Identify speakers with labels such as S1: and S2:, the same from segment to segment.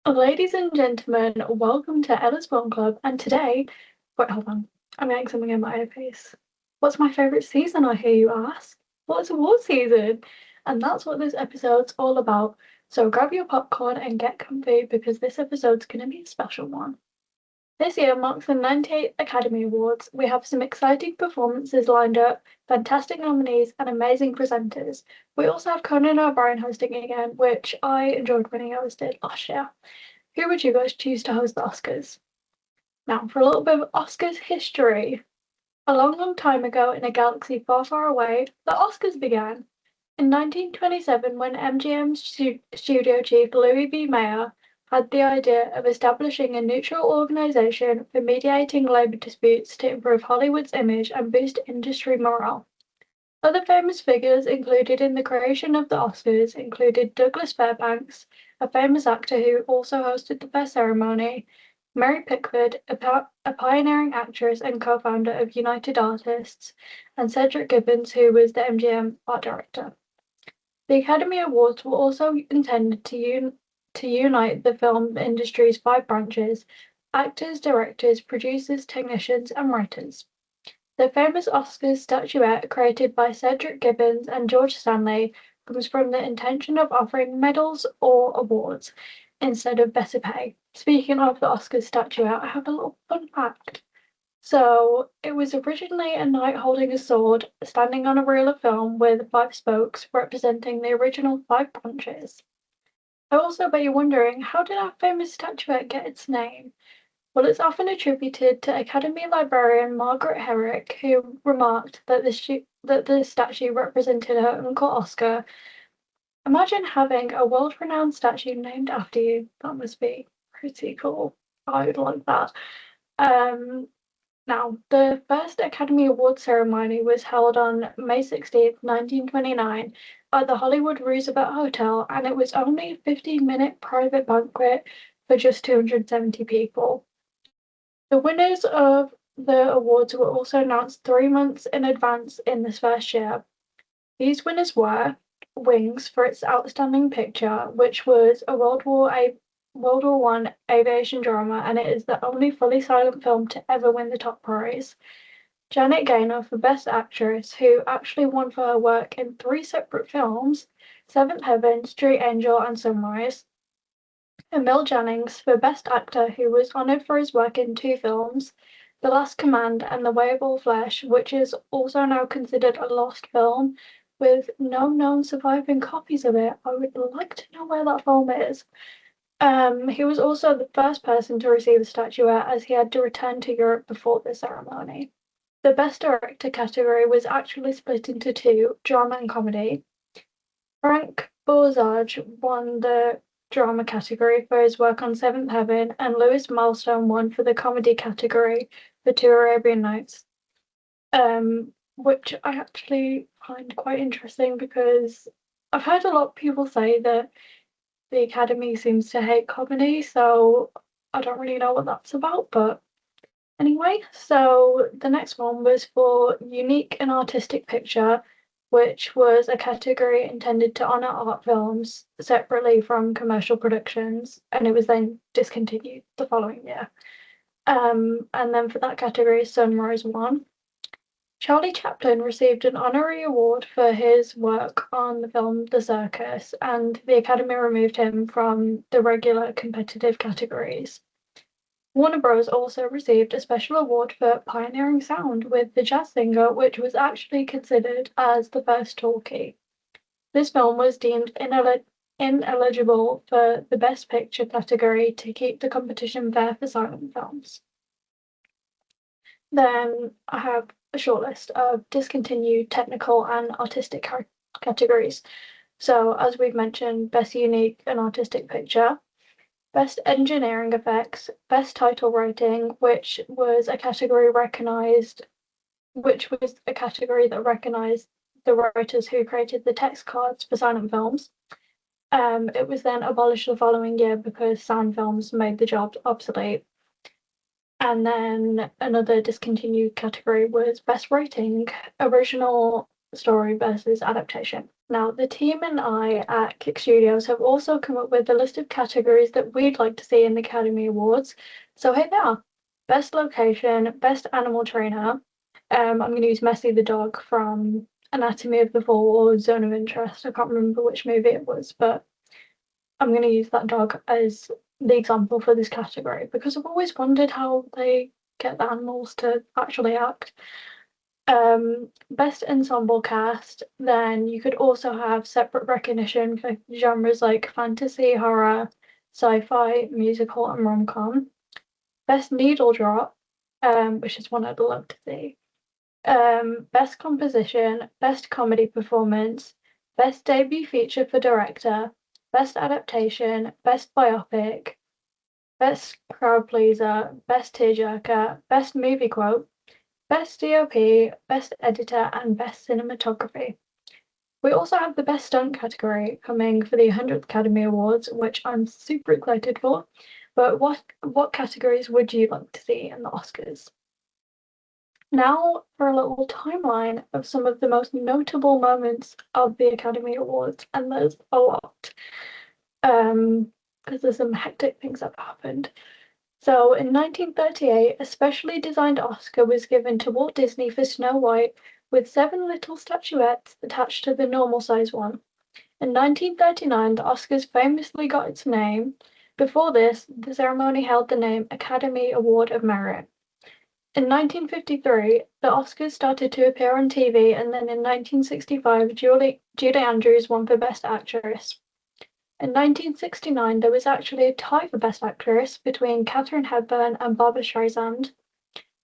S1: Ladies and gentlemen, welcome to Ella's Film Club. And today, wait, hold on. I'm getting something in my earpiece. What's my favourite season, I hear you ask? Well, it's award season. And that's what this episode's all about. So grab your popcorn and get comfy because this episode's going to be a special one. This year marks the 98th Academy Awards. We have some exciting performances lined up, fantastic nominees, and amazing presenters. We also have Conan O'Brien hosting again, which I enjoyed when he hosted last year. Who would you guys choose to host the Oscars? Now, for a little bit of Oscars history. A long, long time ago in a galaxy far, far away, the Oscars began. In 1927, when MGM studio chief Louis B. Mayer had the idea of establishing a neutral organization for mediating labor disputes to improve Hollywood's image and boost industry morale. Other famous figures included in the creation of the Oscars included Douglas Fairbanks, a famous actor who also hosted the first ceremony, Mary Pickford, a pioneering actress and co-founder of United Artists, and Cedric Gibbons, who was the MGM art director. The Academy Awards were also intended to unite the film industry's five branches: actors, directors, producers, technicians, and writers. The famous Oscars statuette created by Cedric Gibbons and George Stanley comes from the intention of offering medals or awards instead of better pay. Speaking of the Oscars statuette, I have a little fun fact. So it was originally a knight holding a sword, standing on a reel of film with five spokes representing the original five branches. I also bet you're wondering, how did our famous statuette get its name? Well, it's often attributed to Academy librarian Margaret Herrick, who remarked that the statue represented her uncle Oscar. Imagine having a world-renowned statue named after you. That must be pretty cool. I would like that. Um, Now, the first Academy Awards ceremony was held on May 16th, 1929, at the Hollywood Roosevelt Hotel, and it was only a 15-minute private banquet for just 270 people. The winners of the awards were also announced 3 months in advance in this first year. These winners were Wings for its outstanding picture, which was a World War One aviation drama, and it is the only fully silent film to ever win the top prize. Janet Gaynor for Best Actress, who actually won for her work in three separate films: Seventh Heaven, Street Angel, and Sunrise. Emil Jannings for Best Actor, who was honored for his work in two films, The Last Command and The Way of All Flesh, which is also now considered a lost film with no known surviving copies of it. I would like to know where that film is. He was also the first person to receive the statuette as he had to return to Europe before the ceremony. The Best Director category was actually split into two, drama and comedy. Frank Borzage won the drama category for his work on Seventh Heaven, and Lewis Milestone won for the comedy category for Two Arabian Nights, which I actually find quite interesting because I've heard a lot of people say that the Academy seems to hate comedy, so I don't really know what that's about, but anyway, so the next one was for Unique and Artistic Picture, which was a category intended to honour art films separately from commercial productions, and it was then discontinued the following year. And then for that category, Sunrise won. Charlie Chaplin received an honorary award for his work on the film The Circus, and the Academy removed him from the regular competitive categories. Warner Bros. Also received a special award for pioneering sound with The Jazz Singer, which was actually considered as the first talkie. This film was deemed ineligible for the Best Picture category to keep the competition fair for silent films. Then I have a short list of discontinued technical and artistic categories. So, as we've mentioned, Best Unique and Artistic Picture, Best Engineering Effects, Best Title Writing, which was a category that recognized the writers who created the text cards for silent films. It was then abolished the following year because sound films made the job obsolete. And then another discontinued category was Best Writing, Original Story versus Adaptation. Now, the team and I at KIC Studios have also come up with a list of categories that we'd like to see in the Academy Awards. So here they are. Best location, best animal trainer. I'm going to use Messi the dog from Anatomy of the Fall or Zone of Interest. I can't remember which movie it was, but I'm going to use that dog as the example for this category because I've always wondered how they get the animals to actually act. Best ensemble cast, then you could also have separate recognition for genres like fantasy, horror, sci-fi, musical, and rom-com. Best needle drop, which is one I'd love to see. Best composition, best comedy performance, best debut feature for director, best adaptation, best biopic, best crowd pleaser, best tearjerker, best movie quote, best DOP, best editor, and best cinematography. We also have the best stunt category coming for the 100th Academy Awards, which I'm super excited for. But what categories would you like to see in the Oscars? Now for a little timeline of some of the most notable moments of the Academy Awards, and there's a lot. Because there's some hectic things that have happened. So in 1938, a specially designed Oscar was given to Walt Disney for Snow White, with 7 little statuettes attached to the normal size one. In 1939, the Oscars famously got its name. Before this, the ceremony held the name Academy Award of Merit. In 1953, the Oscars started to appear on TV, and then in 1965, Julie Andrews won for Best Actress. In 1969, there was actually a tie for Best Actress between Katharine Hepburn and Barbra Streisand.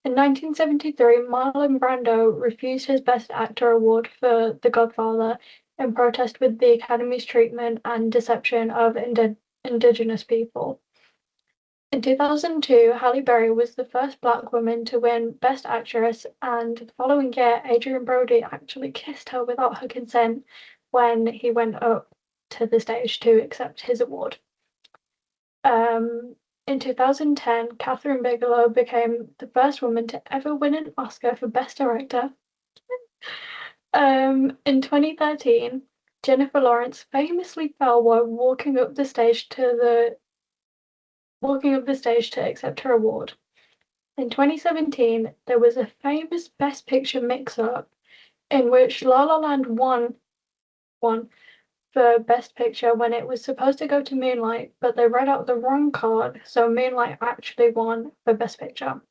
S1: In 1973, Marlon Brando refused his Best Actor award for The Godfather in protest with the Academy's treatment and deception of Indigenous people. In 2002, Halle Berry was the first Black woman to win Best Actress, and the following year, Adrien Brody actually kissed her without her consent when he went up to the stage to accept his award. In 2010, Catherine Bigelow became the first woman to ever win an Oscar for Best Director. In 2013, Jennifer Lawrence famously fell while walking up the stage to accept her award. In 2017, there was a famous Best Picture mix-up in which La La Land won for Best Picture when it was supposed to go to Moonlight, but they read out the wrong card, so Moonlight actually won for Best Picture.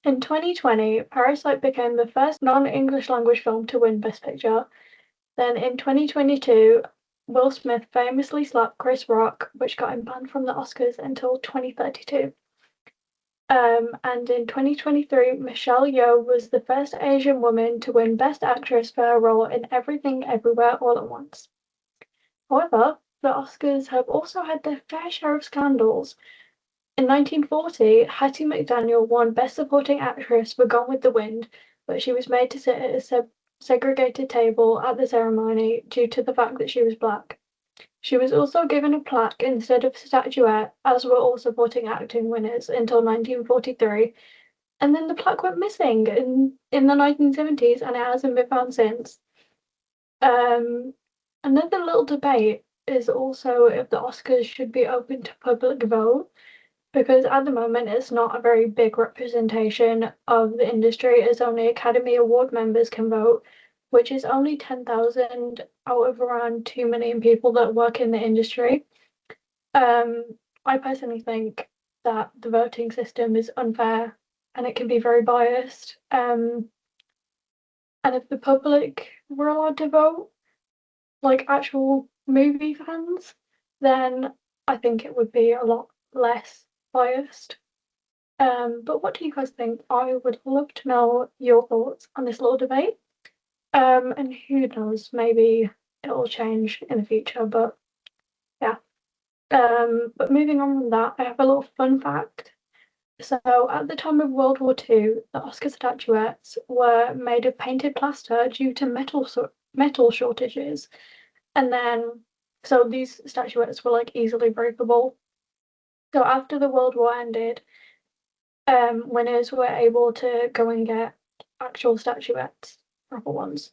S1: In 2020, Parasite became the first non-English language film to win Best Picture. Then in 2022, Will Smith famously slapped Chris Rock, which got him banned from the Oscars until 2032. And in 2023, Michelle Yeoh was the first Asian woman to win Best Actress for her role in Everything Everywhere All at Once. However, the Oscars have also had their fair share of scandals. In 1940, Hattie McDaniel won Best Supporting Actress for Gone with the Wind, but she was made to sit at a segregated table at the ceremony due to the fact that she was Black. She was also given a plaque instead of a statuette, as were all supporting acting winners until 1943, and then the plaque went missing in the 1970s, and it hasn't been found since. Another little debate is also if the Oscars should be open to public vote, because at the moment it's not a very big representation of the industry, as only Academy Award members can vote, which is only 10,000 out of around 2 million people that work in the industry. I personally think that the voting system is unfair and it can be very biased. And if the public were allowed to vote, like actual movie fans, then I think it would be a lot less biased. But what do you guys think? I would love to know your thoughts on this little debate. And who knows, maybe it'll change in the future, but yeah. But moving on from that, I have a little fun fact. So at the time of World War II, the Oscar statuettes were made of painted plaster due to metal shortages. And then, so these statuettes were like easily breakable. So after the World War ended, winners were able to go and get actual statuettes, proper ones.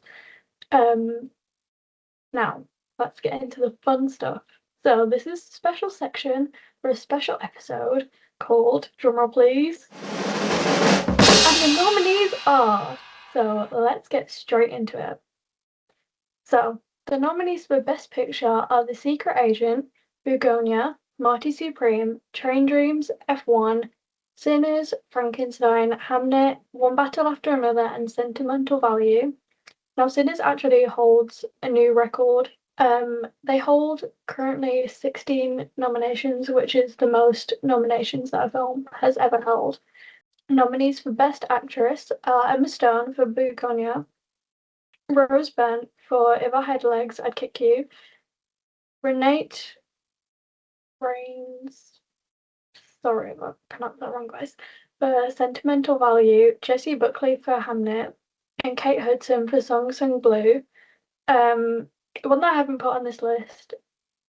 S1: Now, let's get into the fun stuff. So this is a special section for a special episode called, drumroll please, and the nominees are, so let's get straight into it. So, the nominees for Best Picture are The Secret Agent, Begonia, Marty Supreme, Train Dreams, F1, Sinners, Frankenstein, Hamnet, One Battle After Another, and Sentimental Value. Now, Sinners actually holds a new record. They hold currently 16 nominations, which is the most nominations that a film has ever held. Nominees for Best Actress are Emma Stone for Begonia, Rose Byrne for If I Had Legs, I'd Kick You, Renate Reigns, sorry if I pronounced that wrong, guys, for Sentimental Value, Jessie Buckley for Hamnet, and Kate Hudson for Song Sung Blue. One that I haven't put on this list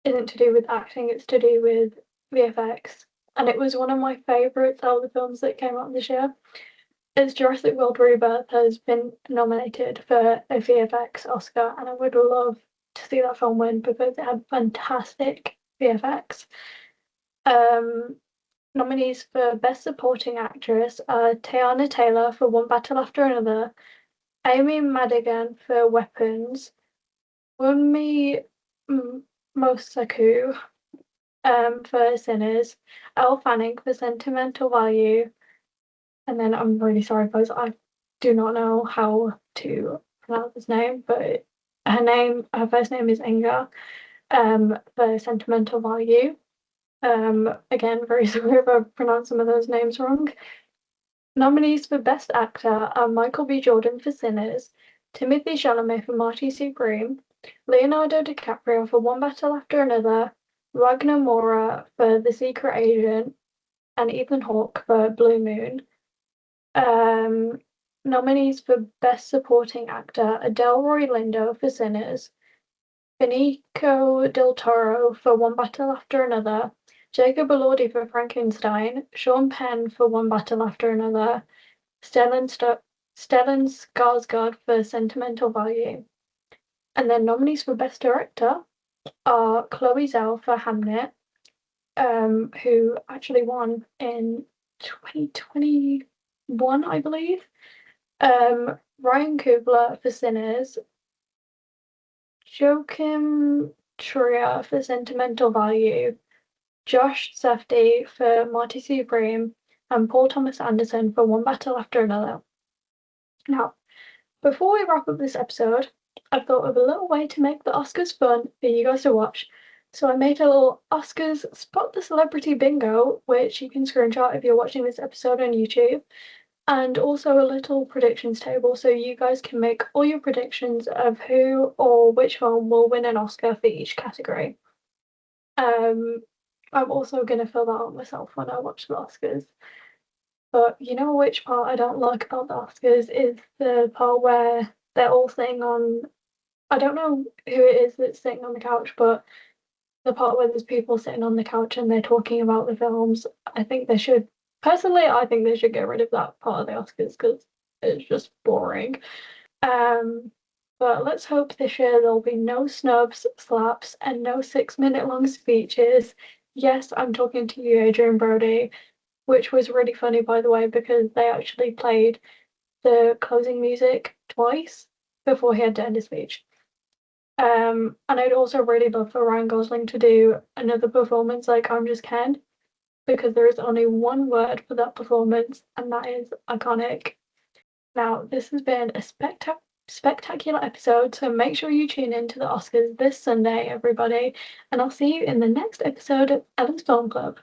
S1: isn't to do with acting, it's to do with VFX. And it was one of my favourites out of the films that came out this year. It's Jurassic World Rebirth has been nominated for a VFX Oscar, and I would love to see that film win because it had fantastic VFX. Nominees for Best Supporting Actress are Teyana Taylor for One Battle After Another, Amy Madigan for Weapons, Wunmi Mosaku for Sinners, Elle Fanning for Sentimental Value, and then I'm really sorry, guys, I do not know how to pronounce his name, but her first name is Inga, for Sentimental Value. Again, very sorry if I pronounced some of those names wrong. Nominees for Best Actor are Michael B. Jordan for Sinners, Timothée Chalamet for Marty Supreme, Leonardo DiCaprio for One Battle After Another, Ragnar Mora for The Secret Agent, and Ethan Hawke for Blue Moon. Nominees for Best Supporting Actor are Delroy Lindo for Sinners, Benicio del Toro for One Battle After Another, Jacob Elordi for Frankenstein, Sean Penn for One Battle After Another, Stellan Skarsgård for Sentimental Value. And then nominees for Best Director are Chloe Zhao for Hamnet, who actually won in 2021, I believe. Ryan Coogler for Sinners, Joachim Trier for Sentimental Value, Josh Safdie for Marty Supreme, and Paul Thomas Anderson for One Battle After Another. Now, before we wrap up this episode, I've thought of a little way to make the Oscars fun for you guys to watch. So I made a little Oscars Spot the Celebrity Bingo, which you can screenshot if you're watching this episode on YouTube, and also a little predictions table so you guys can make all your predictions of who or which film will win an Oscar for each category. I'm also going to fill that out myself when I watch the Oscars. But you know which part I don't like about the Oscars is the part where they're all sitting on, I don't know who it is that's sitting on the couch, but the part where there's people sitting on the couch and they're talking about the films. I think they should get rid of that part of the Oscars because it's just boring. But let's hope this year there'll be no snubs, slaps, and no 6-minute long speeches. Yes, I'm talking to you, Adrian Brody, which was really funny, by the way, because they actually played the closing music twice before he had to end his speech. And I'd also really love for Ryan Gosling to do another performance like I'm Just Ken, because there is only one word for that performance, and that is iconic. Now, this has been a spectacular episode, so make sure you tune in to the Oscars this Sunday, everybody, and I'll see you in the next episode of Ellen's Film Club.